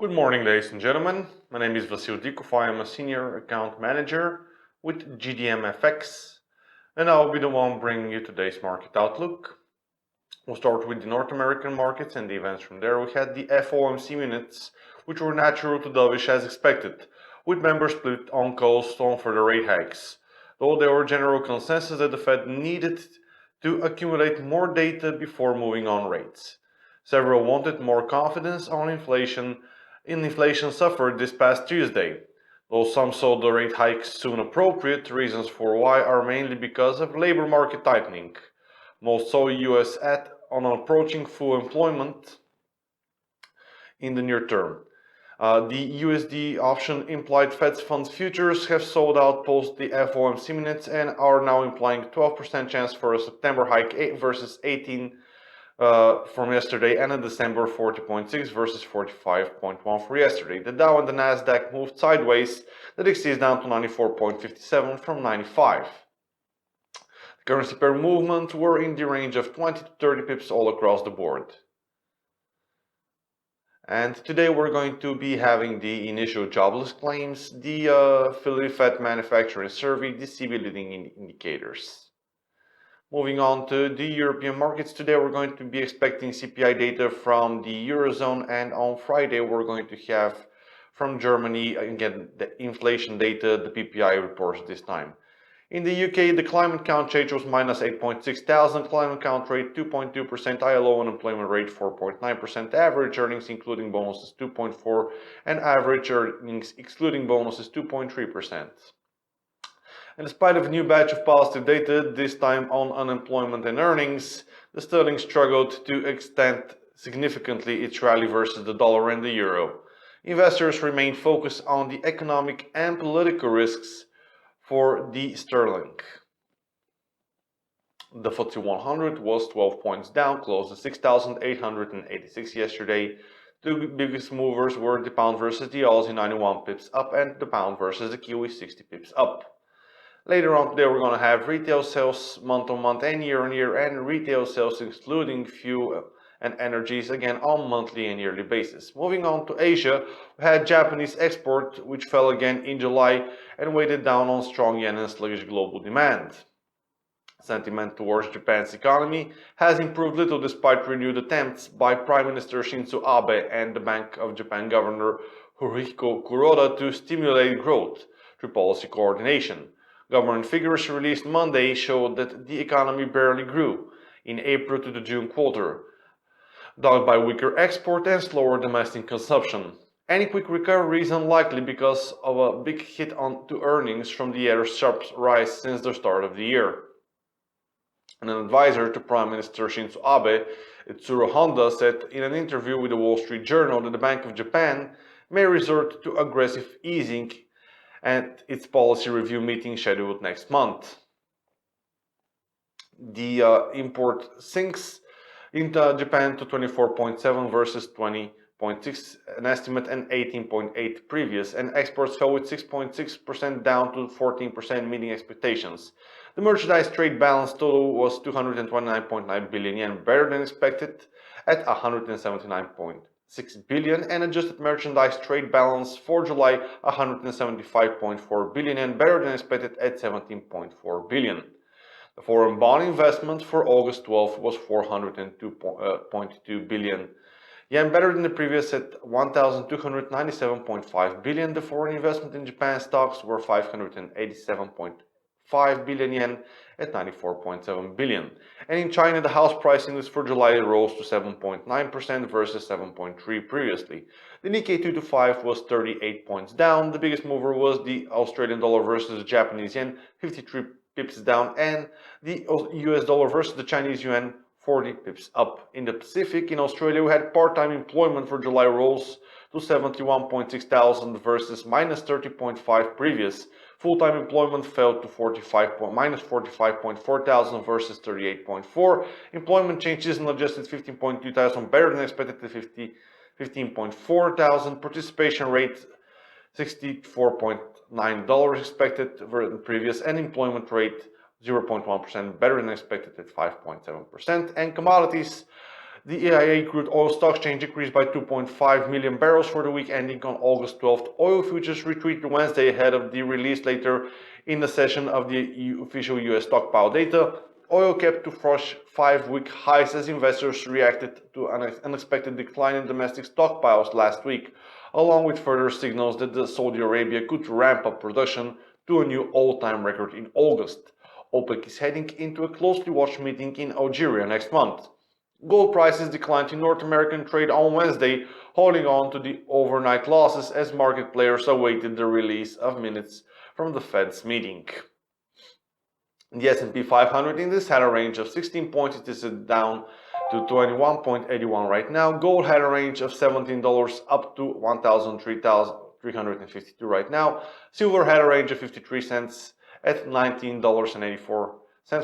Good morning, ladies and gentlemen. My name is Vasil Dikov. I am a senior account manager with GDMFX, and I'll be the one bringing you today's market outlook. We'll start with the North American markets and the events from there. We had the FOMC minutes, which were natural to dovish as expected, with members split on calls on further rate hikes, though there were general consensus that the Fed needed to accumulate more data before moving on rates. Several wanted more confidence on inflation. Inflation suffered this past Tuesday, though some saw the rate hikes soon appropriate. Reasons for why are mainly because of labor market tightening. Most saw US on approaching full employment in the near term. The USD option implied Fed funds futures have sold out post the FOMC minutes and are now implying 12% chance for a September hike versus 18 from yesterday, and in December 40.6 versus 45.1 for yesterday. The Dow and the Nasdaq moved sideways. The DXY is down to 94.57 from 95. The currency pair movement were in the range of 20 to 30 pips all across the board. And today we're going to be having the initial jobless claims, the Philly Fed manufacturing survey, the CB leading indicators. Moving on to the European markets, today we're going to be expecting CPI data from the Eurozone, and on Friday we're going to have from Germany, again, the inflation data, the PPI reports this time. In the UK, the climate count change was minus 8.6 thousand, climate count rate 2.2%, ILO unemployment rate 4.9%, average earnings including bonuses 2.4%, and average earnings excluding bonuses 2.3%. And despite a new batch of positive data, this time on unemployment and earnings, the sterling struggled to extend significantly its rally versus the dollar and the euro. Investors remain focused on the economic and political risks for the sterling. The FTSE 100 was 12 points down, closed at 6,886 yesterday. The biggest movers were the pound versus the Aussie 91 pips up, and the pound versus the Kiwi 60 pips up. Later on today we're going to have retail sales month-on-month and year-on-year, and retail sales excluding fuel and energies again on monthly and yearly basis. Moving on to Asia, we had Japanese export which fell again in July and weighted down on strong yen and sluggish global demand. Sentiment towards Japan's economy has improved little despite renewed attempts by Prime Minister Shinzo Abe and the Bank of Japan Governor Haruhiko Kuroda to stimulate growth through policy coordination. Government figures released Monday showed that the economy barely grew in April to the June quarter, dogged by weaker export and slower domestic consumption. Any quick recovery is unlikely because of a big hit to earnings from the year's sharp rise since the start of the year. And an advisor to Prime Minister Shinzo Abe, Itsuro Honda, said in an interview with the Wall Street Journal that the Bank of Japan may resort to aggressive easing at its policy review meeting scheduled next month. The import sinks into Japan to 24.7 versus 20.6 an estimate and 18.8 previous, and exports fell with 6.6% down to 14%, meeting expectations. The merchandise trade balance total was 229.9 billion yen, better than expected at 179.6 billion, and adjusted merchandise trade balance for July 175.4 billion and better than expected at 17.4 billion. The foreign bond investment for August 12 was 402.2 billion yen, better than the previous at 1,297.5 billion. The foreign investment in Japan stocks were 587.5 billion yen at 94.7 billion. And in China, the house price index for July rose to 7.9% versus 7.3% previously. The Nikkei 225 was 38 points down. The biggest mover was the Australian dollar versus the Japanese yen, 53 pips down, and the US dollar versus the Chinese yuan, 40 pips up. In the Pacific, in Australia, we had part-time employment for July rose to 71.6 thousand versus minus 30.5 previous. Full-time employment fell to minus 45.4 thousand versus 38.4. Employment changes and adjusted 15.2 thousand, better than expected to 15.4 thousand. Participation rate $64.9 expected versus previous, and employment rate 0.1%, better than expected at 5.7%. And commodities, The EIA crude oil stock exchange decreased by 2.5 million barrels for the week ending on August 12th. Oil futures retreated Wednesday ahead of the release later in the session of the official US stockpile data. Oil kept to fresh 5-week highs as investors reacted to an unexpected decline in domestic stockpiles last week, along with further signals that Saudi Arabia could ramp up production to a new all-time record in August. OPEC is heading into a closely watched meeting in Algeria next month. Gold prices declined in North American trade on Wednesday, holding on to the overnight losses as market players awaited the release of minutes from the Fed's meeting. The S&P 500 index had a range of 16 points. It is down to 21.81 right now. Gold had a range of $17 up to $1,352 right now. Silver had a range of 53 cents at $19.84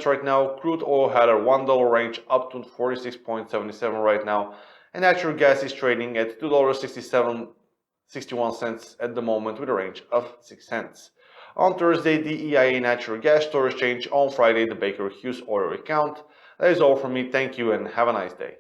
right now. Crude oil had a $1 range up to 46.77 right now. And natural gas is trading at $2.61 at the moment with a range of 6 cents. On Thursday, the EIA natural gas storage change. On Friday, the Baker Hughes oil account. That is all from me. Thank you and have a nice day.